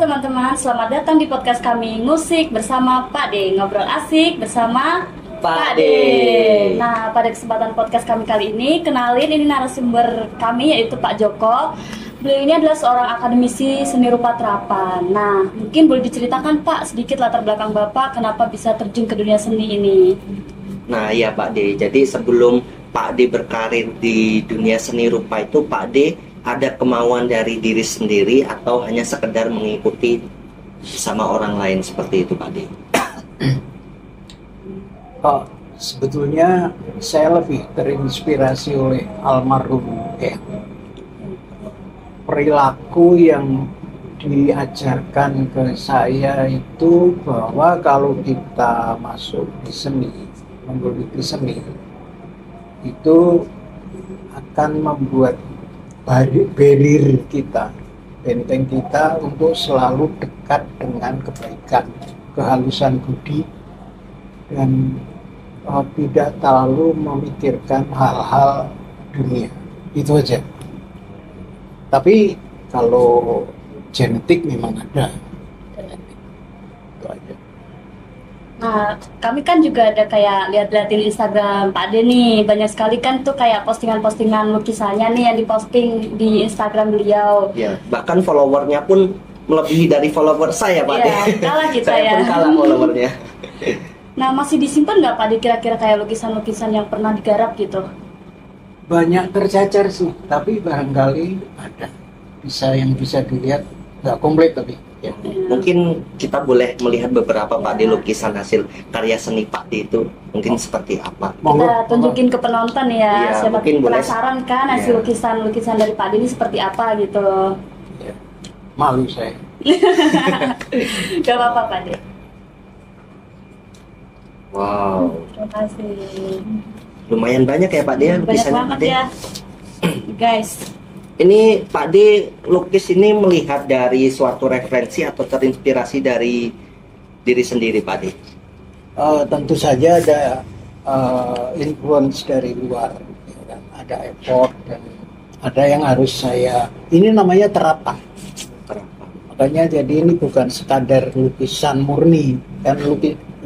teman-teman, selamat datang di podcast kami Ngusik bersama Pak D. Ngobrol asik bersama Pak D. Nah, pada kesempatan podcast kami kali ini, kenalin ini narasumber kami yaitu Pak Joko. Beliau ini adalah seorang akademisi seni rupa terapan. Nah, mungkin boleh diceritakan Pak sedikit latar belakang Bapak kenapa bisa terjun ke dunia seni ini. Nah ya Pak D, jadi sebelum Pak D berkarir di dunia seni rupa itu, Pak D ada kemauan dari diri sendiri atau hanya sekedar mengikuti sama orang lain seperti itu Pak D? Oh, sebetulnya saya lebih terinspirasi oleh almarhum perilaku yang diajarkan ke saya itu bahwa kalau kita masuk di seni, menggeluti seni, itu akan membuat barrier kita, benteng kita untuk selalu dekat dengan kebaikan, kehalusan budi, dan tidak terlalu memikirkan hal-hal dunia. Itu aja. Tapi kalau genetik memang ada. Itu aja. Nah, kami kan juga ada kayak lihat-liatin Instagram Pak D nih. Banyak sekali kan tuh kayak postingan-postingan lukisannya nih yang diposting di Instagram beliau. Ya, bahkan followernya pun melebihi dari follower saya Pak D. Iya, kalah kita Saya ya. pun kalah followernya. Nah, masih disimpan nggak Pak D kira-kira kayak lukisan-lukisan yang pernah digarap gitu? Banyak tercacar sih, tapi barangkali ada. Yang bisa dilihat, nggak komplit tapi. Ya. Mungkin kita boleh melihat beberapa Pak D lukisan hasil karya seni Pak D itu mungkin seperti apa? Kita tunjukin ke penonton ya, Iya, siapa mungkin boleh. penasaran kan hasil Iya. lukisan-lukisan dari Pak D ini seperti apa gitu. Ya. Malu saya. Gak apa-apa Pak D. Wow, Terima kasih. lumayan banyak ya Pak D ya Banyak lukisannya banget Pak D. ya, guys. Ini Pak D lukis ini melihat dari suatu referensi atau terinspirasi dari diri sendiri Pak D? Tentu saja ada influence dari luar, ya kan? Ada effort dan ada yang harus saya. Ini namanya terapan. Kenapa? Makanya jadi ini bukan sekadar lukisan murni, kan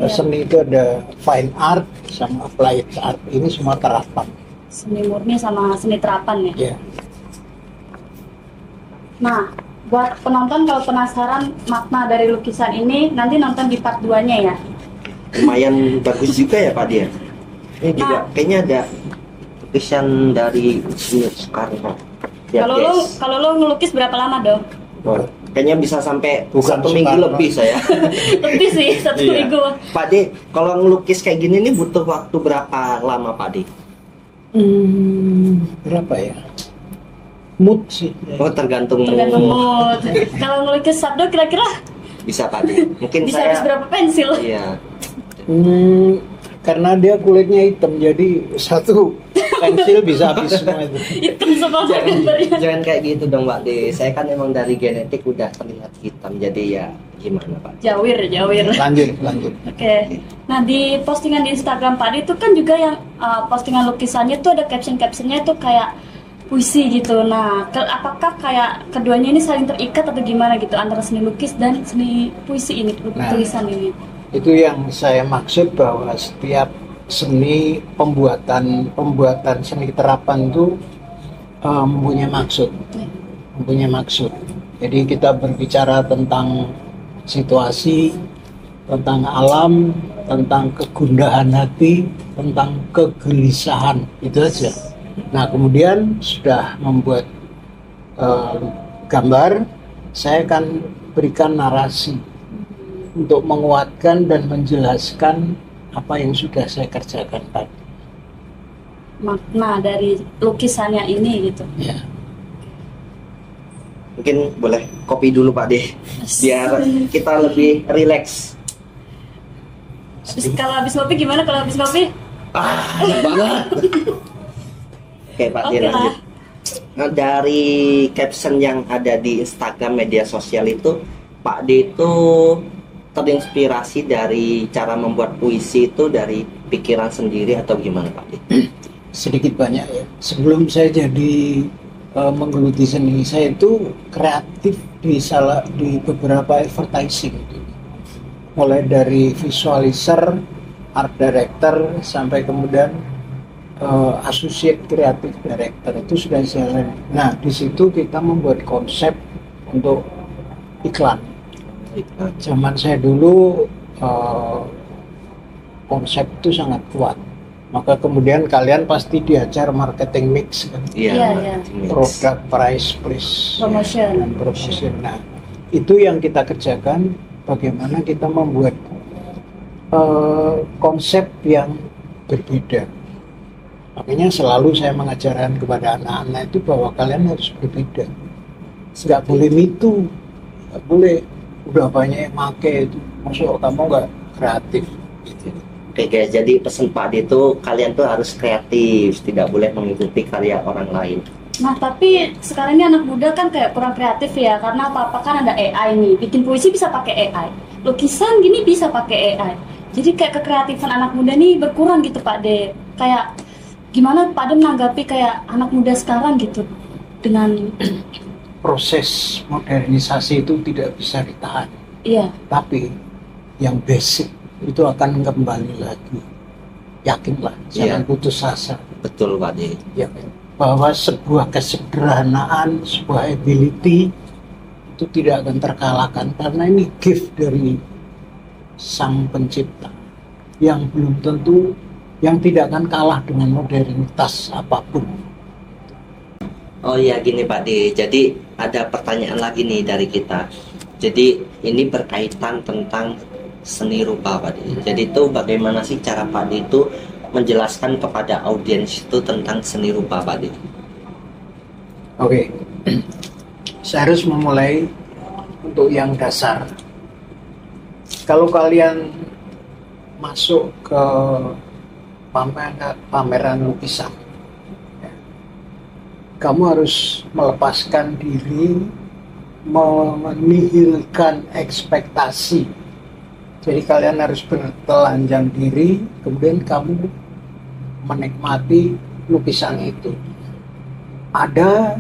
seni itu ada fine art sama applied art. Ini semua terapan. Seni murni sama seni terapan ya. Ya. Nah, buat penonton kalau penasaran makna dari lukisan ini, nanti nonton di part 2-nya ya. Lumayan bagus juga ya Pak D ya. Ini juga Nah. kayaknya ada lukisan dari Soekarno. Ya, Kalau lo ngelukis berapa lama dong? kayaknya bisa sampai Bukan 1 minggu Soekarno. lebih saya. Lebih sih, 1 Iya. minggu. Pak D, kalau ngelukis kayak gini nih butuh waktu berapa lama Pak D? Berapa ya? Mood sih. Oh tergantung mood. Kalau ngelukis sabdo kira-kira bisa Pak D. Mungkin bisa saya habis berapa pensil? iya. Karena dia kulitnya hitam, jadi satu pensil bisa habis semua itu. Hitam semua Jangan, gambarnya. jangan kayak gitu dong Pak D. Saya kan emang dari genetik udah terlihat hitam, jadi ya gimana Pak? Jawir. Lanjut. Oke. Nah, di postingan di Instagram Pak D itu kan juga yang postingan lukisannya tuh ada caption-captionnya tuh kayak puisi gitu. Nah, apakah kayak keduanya ini saling terikat atau gimana gitu antara seni lukis dan seni puisi ini, Nah. tulisan ini? Itu yang saya maksud bahwa setiap seni pembuatan seni terapan itu mempunyai maksud. Jadi kita berbicara tentang situasi, tentang alam, tentang kegundahan hati, tentang kegelisahan, itu aja. Nah, kemudian sudah membuat gambar, saya akan berikan narasi untuk menguatkan dan menjelaskan apa yang sudah saya kerjakan tadi. Makna dari lukisannya ini gitu. Ya. Mungkin boleh kopi dulu Pak D, biar kita lebih rileks. Kalau habis ngopi gimana kalau habis ngopi? Banget. Oke Pak D Oke lah. lanjut. Nah, dari caption yang ada di Instagram media sosial itu, Pak D itu terinspirasi dari cara membuat puisi itu dari pikiran sendiri atau gimana Pak D? Sedikit banyak ya. Sebelum saya jadi menggeluti seni. Saya itu kreatif di beberapa advertising, mulai dari visualizer, art director, sampai kemudian associate creative director itu sudah jalan. Nah, di situ kita membuat konsep untuk iklan. Zaman saya dulu konsep itu sangat kuat. Maka kemudian kalian pasti diajar marketing mix kan? Iya. Product, price, place, Promotion. Nah, itu yang kita kerjakan. Bagaimana kita membuat konsep yang berbeda. Makanya selalu saya mengajarkan kepada anak-anak itu bahwa kalian harus berbeda. Nggak boleh mitu, nggak boleh udah banyak yang make itu. Maksud kamu nggak kreatif. Gitu. Oke guys, jadi pesan Pak D itu kalian tuh harus kreatif, tidak boleh mengikuti karya orang lain. Nah, tapi sekarang ini anak muda kan kayak kurang kreatif ya, karena apa-apa kan ada AI nih. Bikin puisi bisa pakai AI, lukisan gini bisa pakai AI. Jadi kayak kekreatifan anak muda nih berkurang gitu Pak D. Kayak gimana Pak D menanggapi kayak anak muda sekarang gitu dengan proses modernisasi itu tidak bisa ditahan. iya. Tapi yang basic itu akan kembali lagi. Yakinlah, jangan putus asa. Betul Pak D. Ya, bahwa sebuah kesederhanaan, sebuah ability itu tidak akan terkalahkan karena ini gift dari sang pencipta yang belum tentu, yang tidak akan kalah dengan modernitas apapun. Oh iya gini Pak D, jadi ada pertanyaan lagi nih dari kita. Jadi ini berkaitan tentang seni rupa Pak D. Jadi itu bagaimana sih cara Pak D itu menjelaskan kepada audiens itu tentang seni rupa Pak D? Oke, saya harus memulai untuk yang dasar. Kalau kalian masuk ke pameran lukisan, kamu harus melepaskan diri, menihilkan ekspektasi. Jadi kalian harus bertelanjang diri, kemudian kamu menikmati lukisan itu. Ada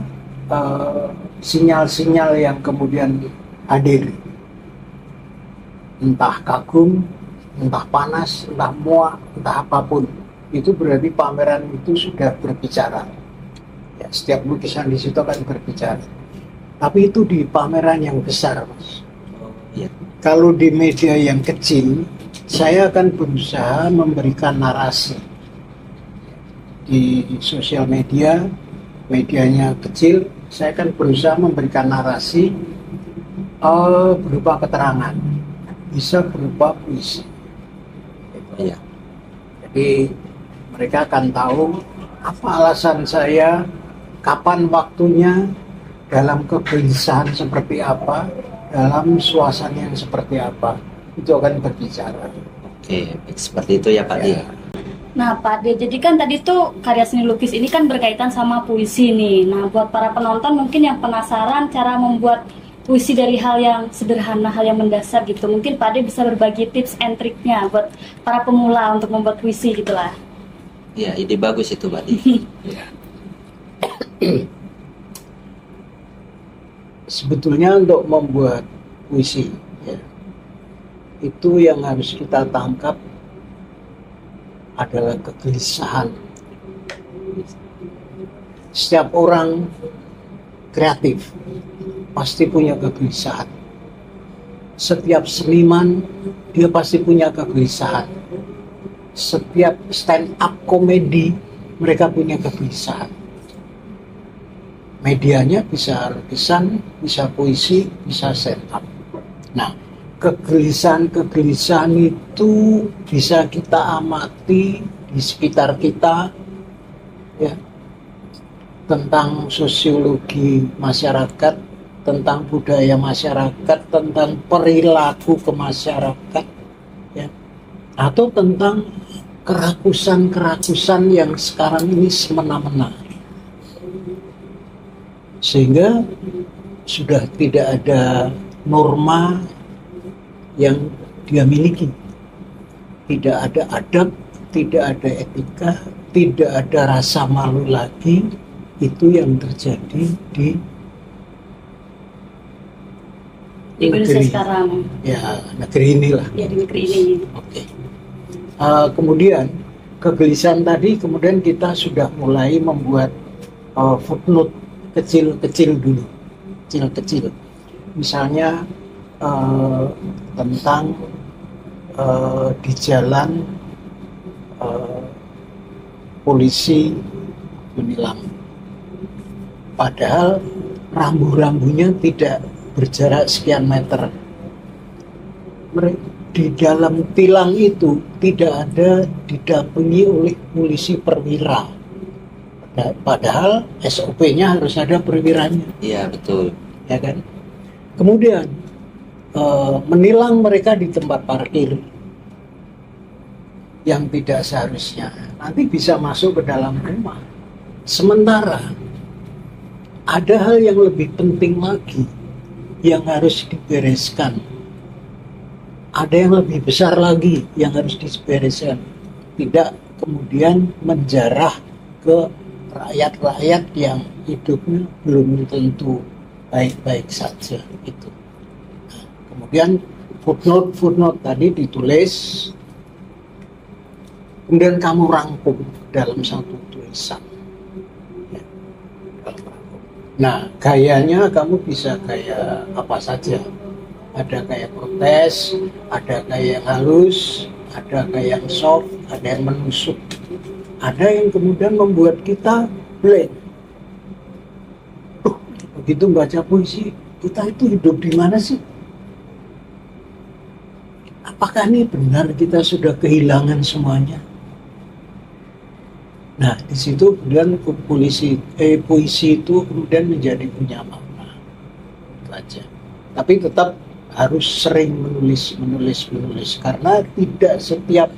sinyal-sinyal yang kemudian hadir, entah kagum, entah panas, entah muak, entah apapun. Itu berarti pameran itu sudah berbicara. Ya, setiap lukisan di situ akan berbicara. Tapi itu di pameran yang besar, Mas. Iya. Kalau di media yang kecil, saya akan berusaha memberikan narasi. Di sosial media, medianya kecil, saya akan berusaha memberikan narasi berupa keterangan, bisa berupa puisi. Iya. Jadi mereka akan tahu apa alasan saya, kapan waktunya, dalam kegelisahan seperti apa, dalam suasana yang seperti apa, itu akan berbicara. Oke, seperti itu ya Pak D. Ya. Nah Pak D, jadi kan tadi tuh karya seni lukis ini kan berkaitan sama puisi nih. Nah buat para penonton mungkin yang penasaran cara membuat puisi dari hal yang sederhana, hal yang mendasar gitu. Mungkin Pak D bisa berbagi tips and triknya buat para pemula untuk membuat puisi gitulah. Iya, ide bagus itu Pak D. Sebetulnya untuk membuat puisi, ya, itu yang harus kita tangkap adalah kegelisahan. Setiap orang kreatif pasti punya kegelisahan. Setiap seniman dia pasti punya kegelisahan. Setiap stand up komedi mereka punya kegelisahan. Medianya bisa lukisan, bisa puisi, bisa stand up. Nah, kegelisahan itu bisa kita amati di sekitar kita, ya, tentang sosiologi masyarakat, tentang budaya masyarakat, tentang perilaku kemasyarakat, ya, atau tentang kerakusan yang sekarang ini semena-mena, sehingga sudah tidak ada norma yang dia miliki, tidak ada adab, tidak ada etika, tidak ada rasa malu lagi, itu yang terjadi di Indonesia negeri. sekarang. Ya, negeri inilah. Ya, di negeri ini. Oke. Kemudian kegelisahan tadi, kemudian kita sudah mulai membuat footnote kecil-kecil dulu, kecil-kecil. Misalnya tentang di jalan polisi menilang. Padahal rambu-rambunya tidak berjarak sekian meter. Di dalam tilang itu tidak ada didampingi oleh polisi perwira. Padahal SOP-nya harus ada perwiranya, Iya, betul. ya kan? Kemudian menilang mereka di tempat parkir yang tidak seharusnya, nanti bisa masuk ke dalam rumah. Sementara ada hal yang lebih penting lagi yang harus dibereskan. Ada yang lebih besar lagi yang harus dibereskan. Tidak kemudian menjarah ke rakyat-rakyat yang hidupnya belum tentu baik-baik saja. Itu. Nah, kemudian footnote tadi ditulis, kemudian kamu rangkum dalam satu tulisan. Ya, kamu rangkum. Nah, gayanya kamu bisa gaya apa saja. Ada kayak protes, ada kayak halus, ada kayak soft, ada yang menusuk, ada yang kemudian membuat kita blank. Begitu baca puisi, kita itu hidup di mana sih? Apakah ini benar kita sudah kehilangan semuanya? Nah, di situ kemudian puisi itu kemudian menjadi punya makna. Itu aja. Tapi tetap harus sering menulis karena tidak setiap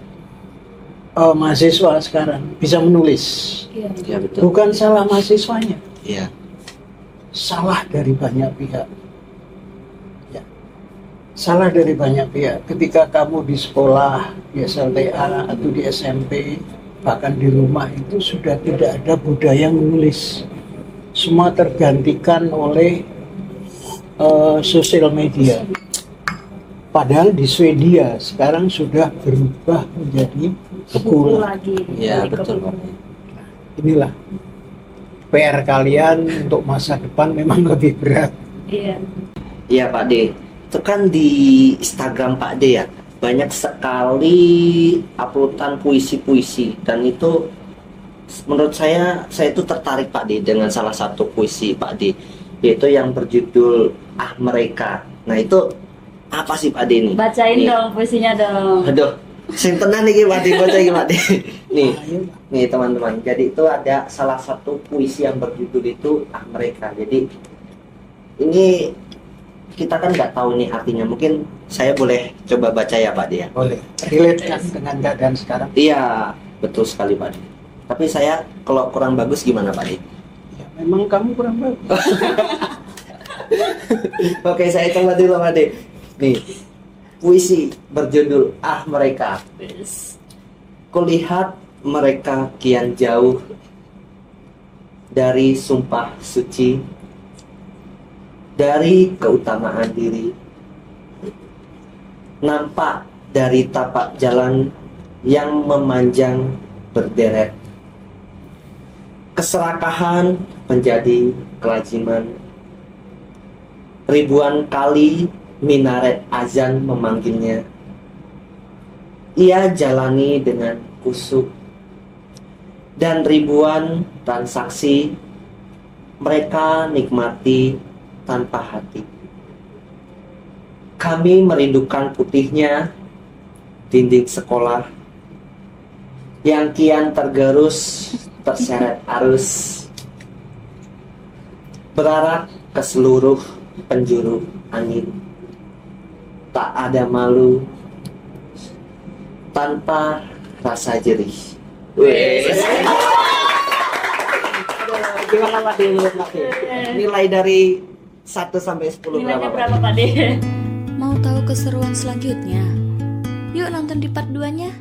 mahasiswa sekarang bisa menulis. Iya. Iya, betul. Bukan salah mahasiswanya, Iya. salah dari banyak pihak. Ya. Salah dari banyak pihak. Ketika kamu di sekolah, di SLTA atau di SMP, bahkan di rumah itu sudah tidak ada budaya menulis. Semua tergantikan oleh sosial media. Padahal di Swedia sekarang sudah berubah menjadi buku lagi. Iya, Lagi ke betul. buku. Inilah PR kalian untuk masa depan memang lebih berat. Iya. Iya, Pak D. Itu kan di Instagram Pak D ya, banyak sekali uploadan puisi-puisi, dan itu menurut saya itu tertarik Pak D dengan salah satu puisi Pak D, yaitu yang berjudul Ah Mereka. Nah, itu apa sih Pak D ini? Bacain Nih. dong puisinya dong. Aduh, sing tenang nih Pak D, baca iki Pak D. Nih teman-teman. Jadi itu ada salah satu puisi yang berjudul itu Ah Mereka. Jadi ini kita kan nggak tahu nih artinya. Mungkin saya boleh coba baca ya Pak D ya. Boleh. Relate kan dengan keadaan sekarang. Iya, betul sekali Pak D. Tapi saya kalau kurang bagus gimana Pak D? Ya, memang kamu kurang bagus. Oke, saya coba dulu Pak D. Nih, puisi berjudul Ah Mereka. Kulihat mereka kian jauh dari sumpah suci, dari keutamaan diri. Nampak dari tapak jalan yang memanjang berderet. Keserakahan menjadi kelaziman. Ribuan kali minaret azan memanggilnya. Ia jalani dengan kusuk, dan ribuan transaksi mereka nikmati tanpa hati. Kami merindukan putihnya dinding sekolah yang kian tergerus terseret arus, berarak ke seluruh penjuru angin. Tak ada malu tanpa rasa jerih. Gimana Pak D? Nilai dari 1 sampai 10 Nilainya berapa? berapa Pak D? Mau tahu keseruan selanjutnya? Yuk nonton di part 2-nya.